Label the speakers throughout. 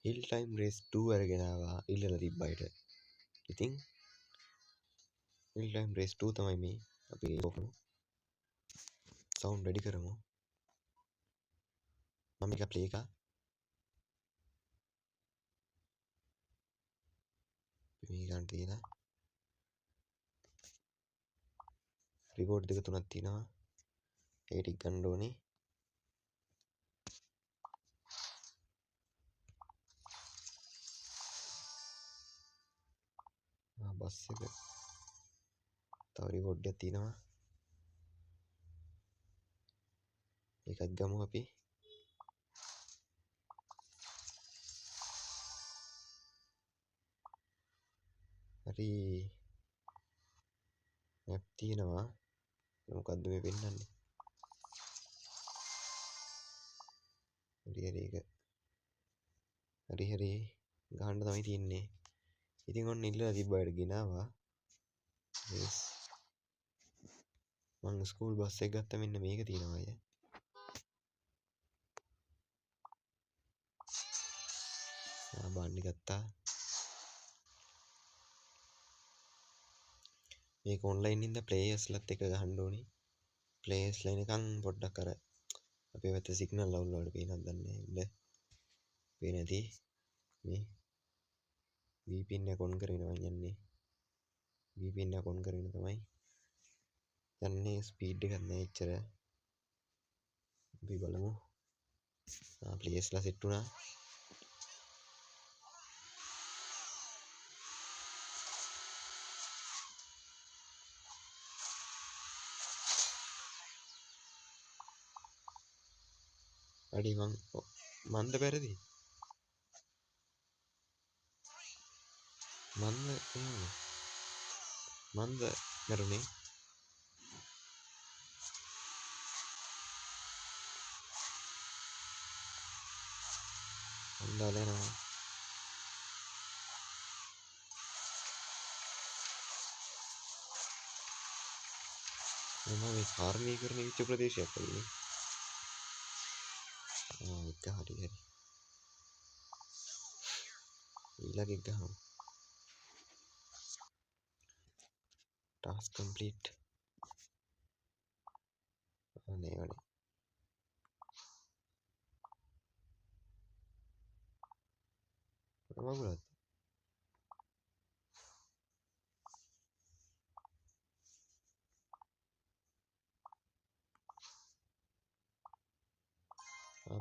Speaker 1: හිල් time raise 2 අරගෙන ආවා ඉල්ලලා තිබ්බයිට. ඉතින් හිල් ටයිම් රේස් 2 තමයි මේ අපි ඔකමු. සවුන්ඩ් වැඩි කරමු. මම එක ප්ලේ එකා. මේ ගන්න තියෙන රිවෝඩ් දෙක තුනක් තියෙනවා. ඒ ටික ගන්න ඕනේ. බස් එක තව රිවෝඩ් එකක් තියෙනවා. ඒකත් ගමු අපි. හරි මැප් තියෙනවා. මොකද්ද මේ පෙන්නන්නේ? හරි ඒක. හරි ගහන්න තමයි තියෙන්නේ. ඉතින් ඔන්න ඉල්ලලා තිබ්බාට ගෙනාවා. yes. මං ස්කූල් බස් එක ගත්ත මෙන්න මේක තියෙනවා අය. බාන්නේ ගත්තා. මේක ඔන්ලයින් ඉඳ ප්ලේයර්ස්ලත් එක ගහන්න ඕනේ. ප්ලේයර්ස්ලා එනකන් පොඩ්ඩක් අර අපේ පැත්තේ සිග්නල් අවුල් වලට පේනවද දන්නේ නැහැ. පේන්නේ නැති මේ VPN එක ඔන් කරගෙන මම යන්නේ. VPN එක ඔන් කරගෙන තමයි යන්නේ. ස්පීඩ් එකක් නැහැ එච්චර. අපි බලමු. ප්ලේයර්ස්ලා සෙට් වුණා. අඩි මන්ද පෙරදි මන්ද මරුනේ මන්දාලේනවා මම මේ කාර්මීකරණය වෙච්ච ප්‍රදේශයක් වගේ එක හරි ඊළඟ එක ගහමු. Task complete. අනේ මගුලත්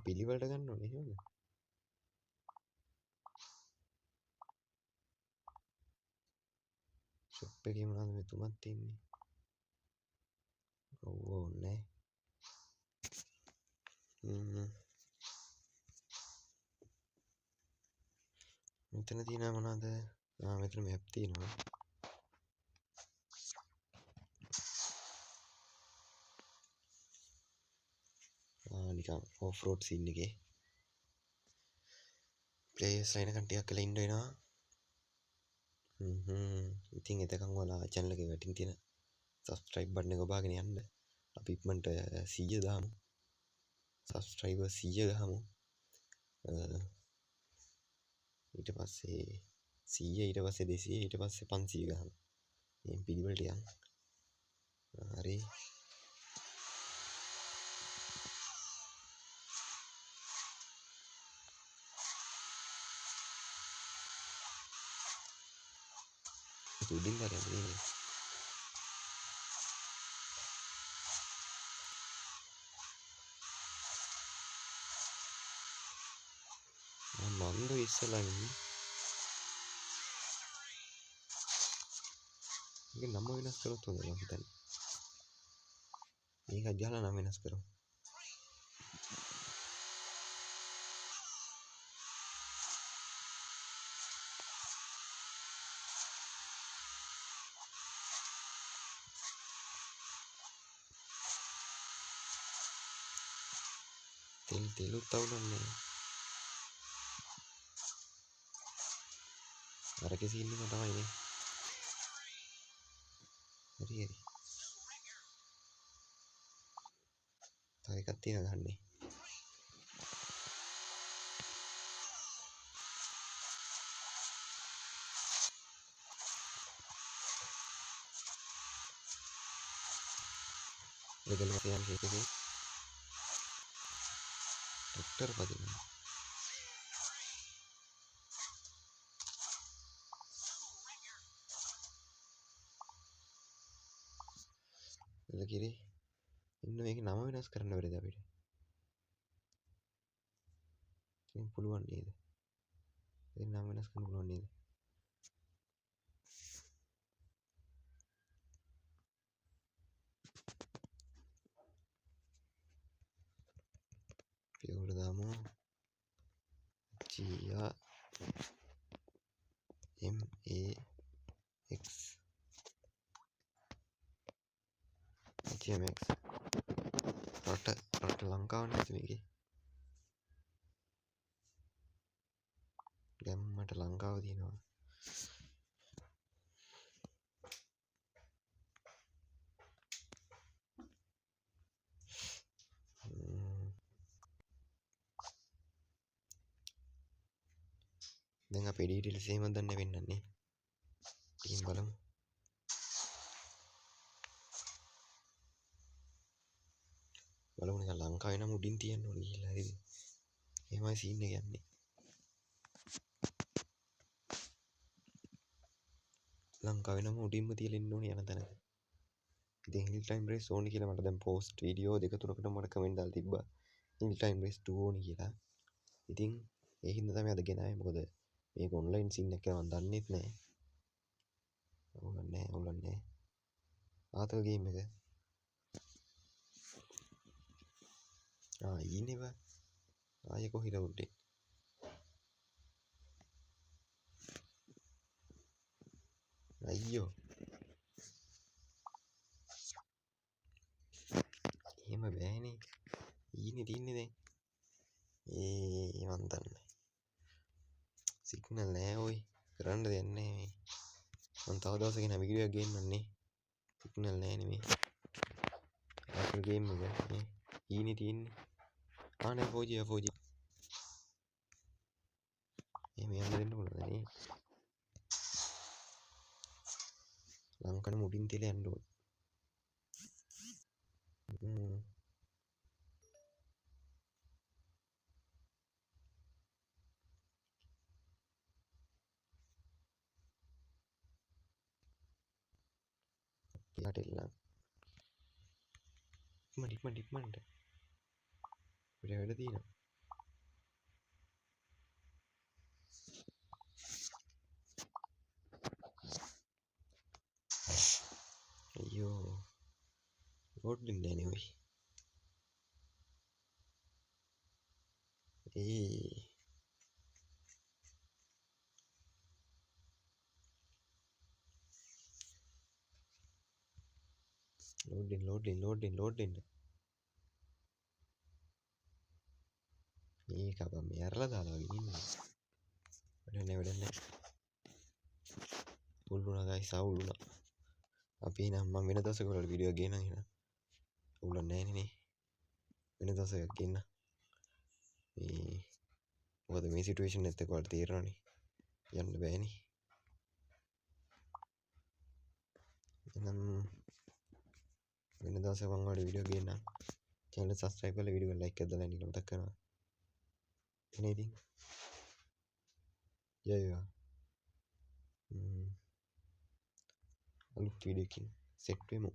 Speaker 1: පිළිවෙලට ගන්න ඕනේ එහෙමද? ෂොප් එකේ මොනවද මේ තුනක් තියෙන්නේ? ඔව් ඕනේ. මෙතන තියෙනවා මොනවද? මෙතන මැප් තියෙනවා. නිකන් ඔෆ් රෝඩ් සීන් එකේ ප්ලේයර්ස් ලයින කන්ටියක් කියලා ඉන්න වෙනවා. ඉතින් එතකන් ඔයාලා channel එකේ වැටින් තියෙන subscribe button එක ඔබාගෙන යන්න. අපි ඉක්මනට 100 දාමු. subscriber 100 ගහමු. ඊට පස්සේ 100 ඊට පස්සේ 200 ඊට පස්සේ 500 ගහමු. මේ පිළිවෙලට යන්න. හරි. උඩින් දාලා නේ. මන්ද ඉස්සලා ඉන්නේ. මේක නම වෙනස් කරොත් හොඳයි මම හිතන්නේ. මේක අජාලා නම වෙනස් කරමු. තෙලුත් අවුලන්නේ. අරකේ සීන් එක තමයි නේ. හරි. තව එකක් තියෙනවා ගහන්නේ. දෙකල යන එකේ ට්‍රැක්ටර් පදිනවා. එලකිරි ඉන්න මේක නම වෙනස් කරන්න බැරිද අපිට? ඉතින් පුළුවන් නේද? ඒ නම වෙනස් කරන්න පුළුවන් නේද? පියවර දාමු. GR MAX GMX රට ලංකාව නේද මේකේ? ගැම්මට ලංකාව තියෙනවා. දැන් අපේ ඩීටේල්ස් එහෙම දන්නේ වෙන්නන්නේ. ටීම් බලමු. බලමු නිකන් ලංකාවේ නම් උඩින් තියන්න ඕනේ කියලා හරිද? එහෙමයි සීන් එක යන්නේ. ලංකාවේ නම් උඩින්ම තියලා ඉන්න ඕනේ යන තැනක. ඉතින් හිල් ටයිම් රේස් ඕනි කියලා මට දැන් පෝස්ට් වීඩියෝ දෙක තුනකට මට කමෙන්ට් දාලා තිබ්බා. හිල් ටයිම් රේස් 2 ඕනි කියලා. ඉතින් ඒ හින්දා තමයි අද ගෙනාවේ. මොකද මේක ඔන්ලයින් සීන් එක මම දන්නෙත් නෑ. ඕලන්නේ. ආතල් ගේම් එක. ඊනේව. ආයෙ කොහෙද උඩේ? අයියෝ. එහෙම බෑනේ. ඊනේ තින්නේ දැන්. මන් දන්නේ. සිග්නල් නෑ ඔයි. කරන්න දෙයක් නෑ මේ. මං තව දවසක එන වීඩියෝ එකක් ගේන්නම්නේ. සිග්නල් නෑනේ මේ. ආතල් ගේම් එක මේ ඊනේ තින්නේ. නෑ 4G 4G. එහෙම යන්න දෙන්න පුළුවන් නේ. ලංකාවේ මුඩින් තියලා යන්න ඕන. යටෙල්ලන්. ඉක්මනට. වැඩ තියෙනවා. අයියෝ. ලෝඩ් වෙන්නේ නෑනේ ඔයි. ලෝඩ්. මේක අපා මේ ඇරලා දාලා වගේ ඉන්නේ. වැඩ නෑ. අවුල් වුණා ගයිස් අවුල් වුණා. අපි නම් මම වෙන දවසක වල වීඩියෝ ගේනම් එහෙනම්. අවුලක් නෑනේ නේ. වෙන දවසක ගේන්න. මොකද මේ සිටුේෂන් එකත් එක්ක ඔයාලට තේරෙනවනේ. යන්න බෑනේ. එහෙනම් වෙන දවසක මම ඔයාලට වීඩියෝ ගේන්නම්. channel එක subscribe කරලා වීඩියෝ එක like එකක් දාලා ඉන්න මතක් කරනවා. එනේ ඉතින්. ජය වේවා. අලුත් වීඩියෝ එකකින් සෙට් වෙමු.